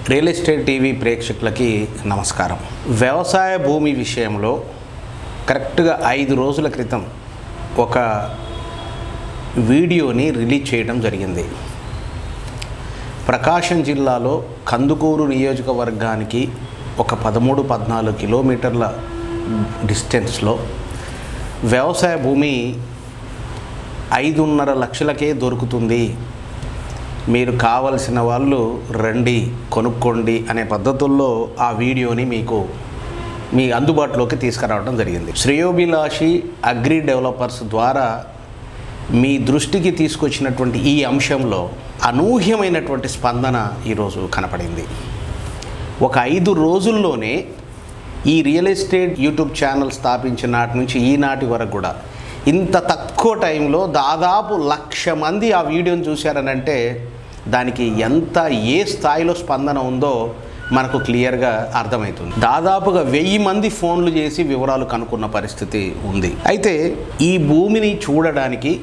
Real estate TV ప్రేక్షకులకి నమస్కారం. వ్యవసాయ భూమి విషయంలో కరెక్ట్గా 5 రోజుల క్రితం ఒక వీడియోని రిలీజ్ చేయడం జరిగింది. ప్రకాశం జిల్లాలో కందుకూరు నియోజకవర్గానికి ఒక 13-14 కిలోమీటర్ల డిస్టెన్స్లో వ్యవసాయ భూమి 5.5 లక్షలకే దొరుకుతుంది, మీరు కావలసిన వాళ్ళు రండి కొనుక్కోండి అనే పద్ధతుల్లో ఆ వీడియోని మీ అందుబాటులోకి తీసుకురావడం జరిగింది. శ్రేయోభిలాషి అగ్రి డెవలపర్స్ ద్వారా మీ దృష్టికి తీసుకొచ్చినటువంటి ఈ అంశంలో అనూహ్యమైనటువంటి స్పందన ఈరోజు కనపడింది. ఒక 5 రోజుల్లోనే ఈ రియల్ ఎస్టేట్ యూట్యూబ్ ఛానల్ స్థాపించిన నాటి నుంచి ఈనాటి వరకు కూడా ఇంత తక్కువ టైంలో దాదాపు 1,00,000 మంది ఆ వీడియోని చూశారనంటే దానికి ఏ స్థాయిలో స్పందన ఉందో మనకు క్లియర్గా అర్థమవుతుంది. దాదాపుగా 1000 మంది ఫోన్లు చేసి వివరాలు కనుక్కున్న పరిస్థితి ఉంది. అయితే ఈ భూమిని చూడడానికి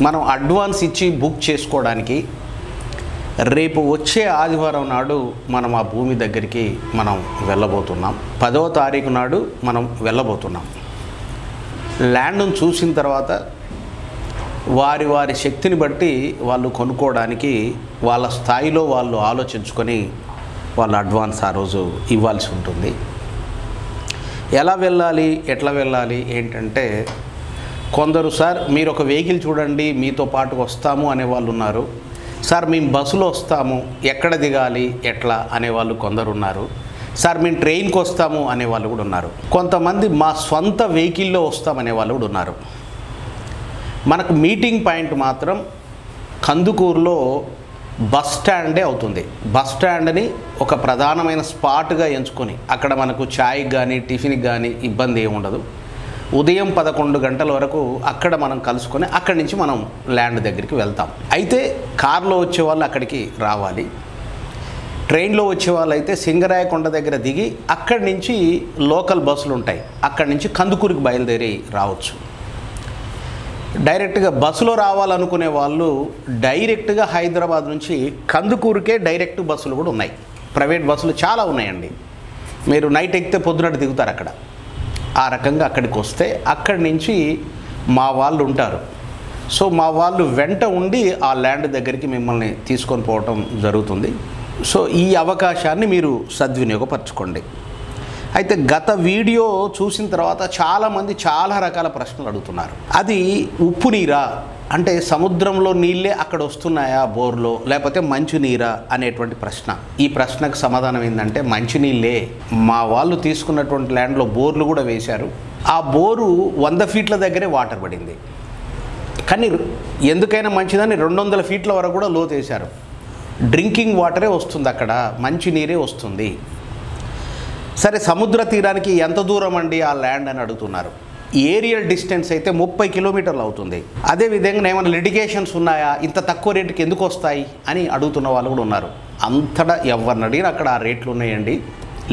మనం అడ్వాన్స్ ఇచ్చి బుక్ చేసుకోవడానికి రేపు వచ్చే ఆదివారం నాడు మనం ఆ భూమి దగ్గరికి మనం వెళ్ళబోతున్నాం. 10వ తారీఖు నాడు మనం వెళ్ళబోతున్నాం. ల్యాండ్ను చూసిన తర్వాత వారి శక్తిని బట్టి వాళ్ళు కొనుక్కోవడానికి వాళ్ళ స్థాయిలో వాళ్ళు ఆలోచించుకొని వాళ్ళు అడ్వాన్స్ ఆ రోజు ఇవ్వాల్సి ఉంటుంది. ఎలా వెళ్ళాలి, ఎట్లా వెళ్ళాలి ఏంటంటే, కొందరు సార్ మీరు ఒక వెహికల్ చూడండి మీతో పాటు వస్తాము అనేవాళ్ళు ఉన్నారు. సార్ మేము బస్సులో వస్తాము, ఎక్కడ దిగాలి ఎట్లా అనేవాళ్ళు కొందరు ఉన్నారు. సార్ మేము ట్రైన్కి వస్తాము అనేవాళ్ళు కూడా ఉన్నారు. కొంతమంది మా స్వంత వెహికల్లో వస్తామనే వాళ్ళు కూడా ఉన్నారు. మనకు మీటింగ్ పాయింట్ మాత్రం కందుకూరులో బస్ స్టాండే అవుతుంది. బస్ స్టాండ్ని ఒక ప్రధానమైన స్పాట్గా ఎంచుకొని అక్కడ మనకు ఛాయ్కి కానీ టిఫిన్కి కానీ ఇబ్బంది ఏమి ఉండదు. ఉదయం 11 గంటల వరకు అక్కడ మనం కలుసుకొని అక్కడి నుంచి మనం ల్యాండ్ దగ్గరికి వెళ్తాం. అయితే కారులో వచ్చే వాళ్ళు అక్కడికి రావాలి. ట్రైన్లో వచ్చే వాళ్ళు అయితే సింగరాయకొండ దగ్గర దిగి అక్కడి నుంచి లోకల్ బస్సులు ఉంటాయి, అక్కడి నుంచి కందుకూరుకి బయలుదేరి రావచ్చు. డైరెక్ట్గా బస్సులో రావాలనుకునే వాళ్ళు డైరెక్ట్గా హైదరాబాద్ నుంచి కందుకూరుకే డైరెక్ట్ బస్సులు కూడా ఉన్నాయి. ప్రైవేట్ బస్సులు చాలా ఉన్నాయండి. మీరు నైట్ ఎక్కితే పొద్దునట్టు దిగుతారు అక్కడ. ఆ రకంగా అక్కడికి వస్తే అక్కడి నుంచి మా వాళ్ళు ఉంటారు. సో మా వాళ్ళు వెంట ఉండి ఆ ల్యాండ్ దగ్గరికి మిమ్మల్ని తీసుకొని పోవటం జరుగుతుంది. సో ఈ అవకాశాన్ని మీరు సద్వినియోగపరచుకోండి. అయితే గత వీడియో చూసిన తర్వాత చాలామంది చాలా రకాల ప్రశ్నలు అడుగుతున్నారు. అది ఉప్పు నీరా అంటే సముద్రంలో నీళ్ళే అక్కడ వస్తున్నాయా బోర్లో, లేకపోతే మంచినీరా అనేటువంటి ప్రశ్న. ఈ ప్రశ్నకు సమాధానం ఏంటంటే మంచినీళ్ళే. మా వాళ్ళు తీసుకున్నటువంటి ల్యాండ్లో బోర్లు కూడా వేశారు. ఆ బోరు 100 ఫీట్ల దగ్గరే వాటర్ పడింది. కానీ ఎందుకైనా మంచిదని 200 ఫీట్ల వరకు కూడా లోతు వేశారు. డ్రింకింగ్ వాటరే వస్తుంది, అక్కడ మంచినీరే వస్తుంది. సరే, సముద్ర తీరానికి ఎంత దూరం అండి ఆ ల్యాండ్ అని అడుగుతున్నారు. ఏరియల్ డిస్టెన్స్ అయితే 30 కిలోమీటర్లు అవుతుంది. అదేవిధంగా ఏమైనా లిటిగేషన్స్ ఉన్నాయా, ఇంత తక్కువ రేటుకి ఎందుకు వస్తాయి అని అడుగుతున్న వాళ్ళు కూడా ఉన్నారు. అంతటా ఎవరిని అడిగినా అక్కడ ఆ రేట్లు ఉన్నాయండి,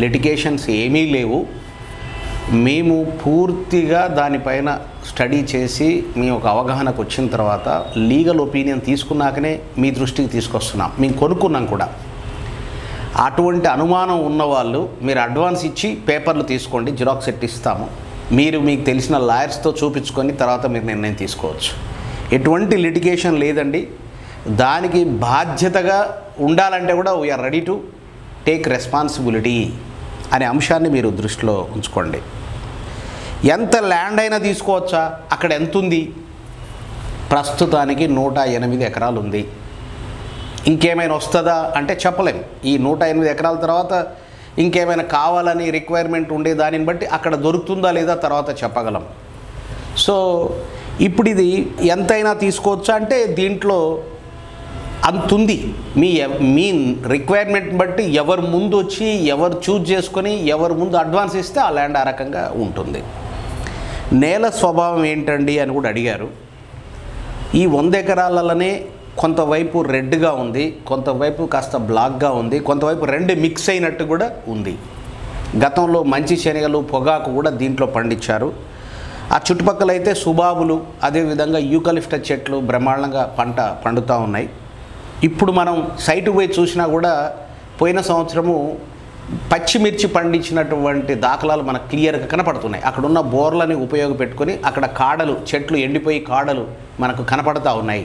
లిటిగేషన్స్ ఏమీ లేవు. మేము పూర్తిగా దానిపైన స్టడీ చేసి మేము ఒక అవగాహనకు వచ్చిన తర్వాత లీగల్ ఒపీనియన్ తీసుకున్నాకనే మీ దృష్టికి తీసుకొస్తున్నాం. మేము కొనుక్కున్నాం కూడా. అటువంటి అనుమానం ఉన్నవాళ్ళు మీరు అడ్వాన్స్ ఇచ్చి పేపర్లు తీసుకోండి, జిరాక్స్ సెట్ ఇస్తాము. మీకు తెలిసిన లాయర్స్తో చూపించుకొని తర్వాత మీరు నిర్ణయం తీసుకోవచ్చు. ఎటువంటి లిటిగేషన్ లేదండి. దానికి బాధ్యతగా ఉండాలంటే కూడా we are ready to take responsibility అనే అంశాన్ని మీరు దృష్టిలో ఉంచుకోండి. ఎంత ల్యాండ్ అయినా తీసుకోవచ్చా, అక్కడ ఎంత ఉంది? ప్రస్తుతానికి 108 ఎకరాలు ఉంది. ఇంకేమైనా వస్తుందా అంటే చెప్పలేము. ఈ 108 ఎకరాల తర్వాత ఇంకేమైనా కావాలని రిక్వైర్మెంట్ ఉండే దానిని బట్టి అక్కడ దొరుకుతుందా లేదా తర్వాత చెప్పగలం. సో ఇప్పుడు ఇది ఎంతైనా తీసుకోవచ్చా అంటే దీంట్లో అంతుంది. మీ రిక్వైర్మెంట్ బట్టి ఎవరు ముందు వచ్చి ఎవరు చూజ్ చేసుకొని ఎవరు ముందు అడ్వాన్స్ ఇస్తే ఆ ల్యాండ్ ఆ రకంగా ఉంటుంది. నేల స్వభావం ఏంటండి అని కూడా అడిగారు. ఈ 100 ఎకరాలలోనే కొంతవైపు రెడ్గా ఉంది, కొంతవైపు కాస్త బ్లాక్గా ఉంది, కొంతవైపు 2 మిక్స్ అయినట్టు కూడా ఉంది. గతంలో మంచి శనగలు పొగాకు కూడా దీంట్లో పండించారు. ఆ చుట్టుపక్కల అయితే సుబాబులు, అదేవిధంగా యూకలిప్టస్ చెట్లు బ్రహ్మాండంగా పంట పండుతూ ఉన్నాయి. ఇప్పుడు మనం సైటు పోయి చూసినా కూడా పోయిన సంవత్సరము పచ్చిమిర్చి పండించినటువంటి దాఖలాలు మనకు క్లియర్గా కనపడుతున్నాయి. అక్కడున్న బోర్లని ఉపయోగపెట్టుకొని అక్కడ కాడలు, చెట్లు ఎండిపోయి కాడలు మనకు కనపడుతూ ఉన్నాయి.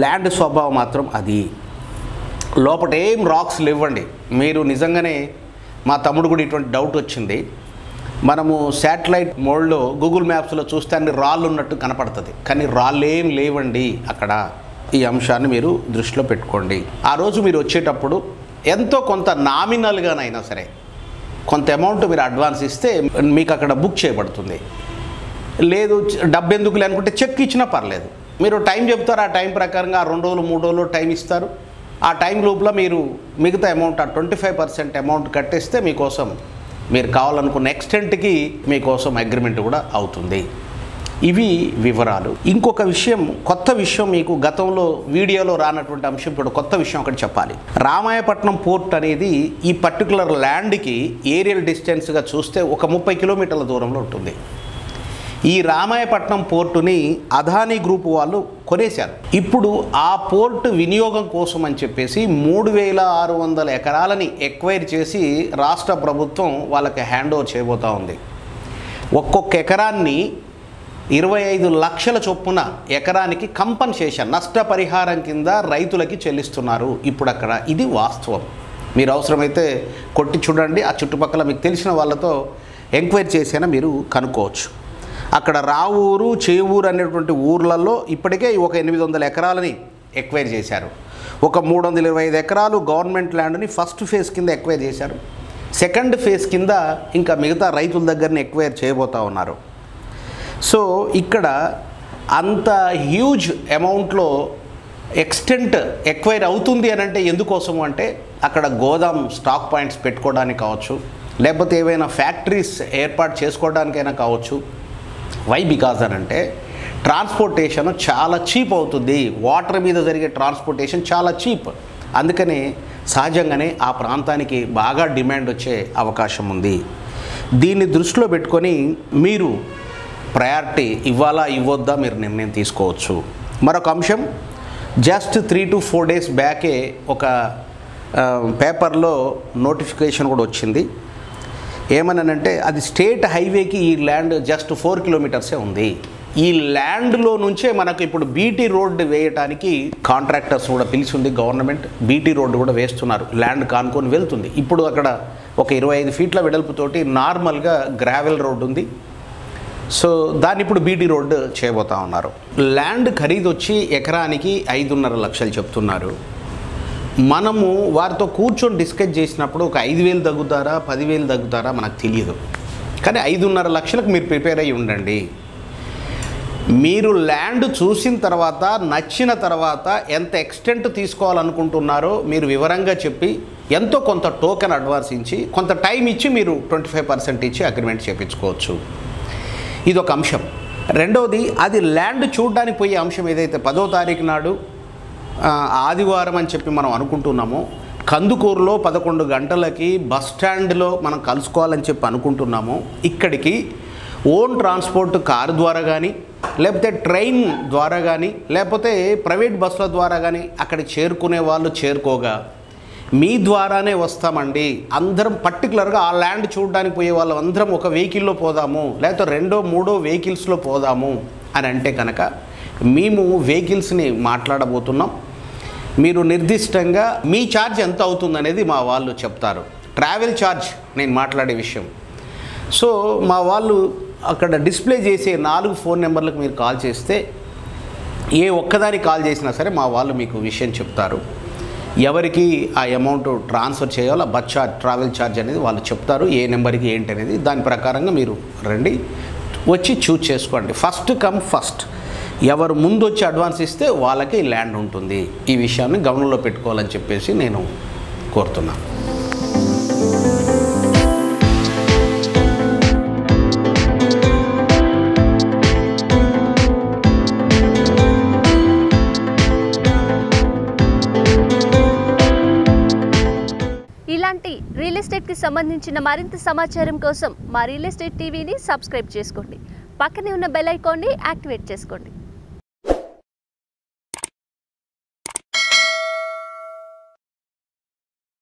ల్యాండ్ స్వభావం మాత్రం అది. లోపల ఏం రాక్స్ లేవండి. మీరు నిజంగానే, మా తమ్ముడు కూడా ఇటువంటి డౌట్ వచ్చింది. మనము శాటిలైట్ మోడ్లో గూగుల్ మ్యాప్స్లో చూస్తే అన్ని రాళ్ళు ఉన్నట్టు కనపడుతుంది, కానీ రాళ్ళు ఏం లేవండి అక్కడ. ఈ అంశాన్ని మీరు దృష్టిలో పెట్టుకోండి. ఆ రోజు మీరు వచ్చేటప్పుడు ఎంతో కొంత నామినల్గానైనా సరే కొంత అమౌంట్ మీరు అడ్వాన్స్ ఇస్తే మీకు అక్కడ బుక్ చేయబడుతుంది. లేదు డబ్బు ఎందుకు అనుకుంటే చెక్ ఇచ్చినా పర్లేదు. మీరు టైం చెప్తారు, ఆ టైం ప్రకారంగా 2 రోజులు 3 రోజులు టైం ఇస్తారు. ఆ టైం లోపల మీరు మిగతా అమౌంట్, ఆ 25% అమౌంట్ కట్టేస్తే మీకోసం మీరు కావాలనుకున్న ఎక్స్టెంట్కి మీకోసం అగ్రిమెంట్ కూడా అవుతుంది. ఇవి వివరాలు. ఇంకొక విషయం, కొత్త విషయం, మీకు గతంలో వీడియోలో రానటువంటి అంశం, ఇప్పుడు కొత్త విషయం ఒకటి చెప్పాలి. రామాయపట్నం పోర్ట్ అనేది ఈ పర్టికులర్ ల్యాండ్కి ఏరియల్ డిస్టెన్స్గా చూస్తే ఒక 30 కిలోమీటర్ల దూరంలో ఉంటుంది. ఈ రామాయపట్నం పోర్టుని అదానీ గ్రూప్ వాళ్ళు కొనేశారు. ఇప్పుడు ఆ పోర్టు వినియోగం కోసం అని చెప్పేసి 3600 ఎకరాలని ఎక్వైర్ చేసి రాష్ట్ర ప్రభుత్వం వాళ్ళకి హ్యాండ్ ఓవర్ చేయబోతూ ఉంది. ఒక్కొక్క ఎకరాన్ని 25 లక్షల చొప్పున ఎకరానికి కంపన్సేషన్, నష్టపరిహారం కింద రైతులకి చెల్లిస్తున్నారు ఇప్పుడు అక్కడ. ఇది వాస్తవం. మీరు అవసరమైతే కొట్టి చూడండి, ఆ చుట్టుపక్కల మీకు తెలిసిన వాళ్ళతో ఎంక్వైరీ చేసినా మీరు కనుక్కోవచ్చు. అక్కడ రావూరు, చేవూరు అనేటువంటి ఊర్లలో ఇప్పటికే ఒక 800 ఎకరాలని ఎక్వైర్ చేశారు. ఒక 325 ఎకరాలు గవర్నమెంట్ ల్యాండ్ని ఫస్ట్ ఫేజ్ కింద ఎక్వైర్ చేశారు. సెకండ్ ఫేజ్ కింద ఇంకా మిగతా రైతుల దగ్గరని ఎక్వైర్ చేయబోతూ ఉన్నారు. సో ఇక్కడ అంత హ్యూజ్ అమౌంట్లో ఎక్స్టెంట్ ఎక్వైర్ అవుతుంది అని అంటే ఎందుకోసము అంటే అక్కడ గోదాం స్టాక్ పాయింట్స్ పెట్టుకోవడానికి కావచ్చు, లేకపోతే ఏవైనా ఫ్యాక్టరీస్ ఏర్పాటు చేసుకోవడానికైనా కావచ్చు. వై బికాజ్ అని అంటే ట్రాన్స్పోర్టేషన్ చాలా చీప్ అవుతుంది. వాటర్ మీద జరిగే ట్రాన్స్పోర్టేషన్ చాలా చీప్. అందుకని సహజంగానే ఆ ప్రాంతానికి బాగా డిమాండ్ వచ్చే అవకాశం ఉంది. దీన్ని దృష్టిలో పెట్టుకొని మీరు ప్రయారిటీ ఇవ్వాలా ఇవ్వద్దా మీరు నిర్ణయం తీసుకోవచ్చు. మరొక అంశం, జస్ట్ 3 to 4 days బ్యాకే ఒక పేపర్లో నోటిఫికేషన్ కూడా వచ్చింది. ఏమనంటే అది స్టేట్ హైవేకి ఈ ల్యాండ్ జస్ట్ 4 కిలోమీటర్సే ఉంది. ఈ ల్యాండ్లో నుంచే మనకు ఇప్పుడు బీటీ రోడ్డు వేయడానికి కాంట్రాక్టర్స్ కూడా పిలిచి ఉంది గవర్నమెంట్. బీటీ రోడ్డు కూడా వేస్తున్నారు, ల్యాండ్ కానుకొని వెళ్తుంది. ఇప్పుడు అక్కడ ఒక 25 ఫీట్ల వెడల్పుతోటి నార్మల్గా గ్రావెల్ రోడ్డు ఉంది. సో దాన్ని ఇప్పుడు బీటీ రోడ్డు చేయబోతా ఉన్నారు. ల్యాండ్ ఖరీదు వచ్చి ఎకరానికి 5.5 లక్షలు చెప్తున్నారు. మనము వారితో కూర్చొని డిస్కస్ చేసినప్పుడు ఒక 5,000 తగ్గుతారా 10,000 తగ్గుతారా మనకు తెలియదు. కానీ 5.5 లక్షలకు మీరు ప్రిపేర్ అయ్యి ఉండండి. మీరు ల్యాండ్ చూసిన తర్వాత, నచ్చిన తర్వాత ఎంత ఎక్స్టెంట్ తీసుకోవాలనుకుంటున్నారో మీరు వివరంగా చెప్పి ఎంతో కొంత టోకెన్ అడ్వాన్స్ ఇచ్చి కొంత టైం ఇచ్చి మీరు 25% ఇచ్చి అగ్రిమెంట్ చేయించుకోవచ్చు. ఇది ఒక అంశం. రెండవది, అది ల్యాండ్ చూడడానికి పోయే అంశం ఏదైతే 10వ తారీఖు నాడు ఆదివారం అని చెప్పి మనం అనుకుంటున్నామో, కందుకూరులో 11 గంటలకి బస్ స్టాండ్లో మనం కలుసుకోవాలని చెప్పి అనుకుంటున్నామో, ఇక్కడికి ఓన్ ట్రాన్స్పోర్ట్ కారు ద్వారా కానీ, లేకపోతే ట్రైన్ ద్వారా కానీ, లేకపోతే ప్రైవేట్ బస్సుల ద్వారా కానీ అక్కడికి చేరుకునే వాళ్ళు చేరుకోగా మీ ద్వారానే వస్తామండి, అందరం పర్టికులర్గా ఆ ల్యాండ్ చూడడానికి పోయే వాళ్ళు అందరం ఒక వెహికల్లో పోదాము, లేకపోతే 2, 3 వెహికల్స్లో పోదాము అని అంటే కనుక మేము వెహికల్స్ని మాట్లాడబోతున్నాం. మీరు నిర్దిష్టంగా మీ ఛార్జ్ ఎంత అవుతుందనేది మా వాళ్ళు చెప్తారు. ట్రావెల్ ఛార్జ్ నేను మాట్లాడే విషయం. సో మా వాళ్ళు అక్కడ డిస్ప్లే చేసే 4 ఫోన్ నెంబర్లకు మీరు కాల్ చేస్తే, ఏ ఒక్కదానికి కాల్ చేసినా సరే మా వాళ్ళు మీకు విషయం చెప్తారు. ఎవరికి ఆ అమౌంట్ ట్రాన్స్ఫర్ చేయాలో బస్ ఛార్జ్, ట్రావెల్ ఛార్జ్ అనేది వాళ్ళు చెప్తారు. ఏ నెంబర్కి ఏంటి అనేది దాని ప్రకారంగా మీరు రండి, వచ్చి చూజ్ చేసుకోండి. First come first. ఎవరు ముందు వచ్చి అడ్వాన్స్ ఇస్తే వాళ్ళకి ల్యాండ్ ఉంటుంది. ఈ విషయాన్ని గమనంలో పెట్టుకోవాలని చెప్పేసి నేను కోరుతున్నాను. ఇలాంటి రియల్ ఎస్టేట్కి సంబంధించిన మరింత సమాచారం కోసం మా రియల్ ఎస్టేట్ టీవీని సబ్స్క్రైబ్ చేసుకోండి. పక్కనే ఉన్న బెల్ ఐకాన్ని యాక్టివేట్ చేసుకోండి.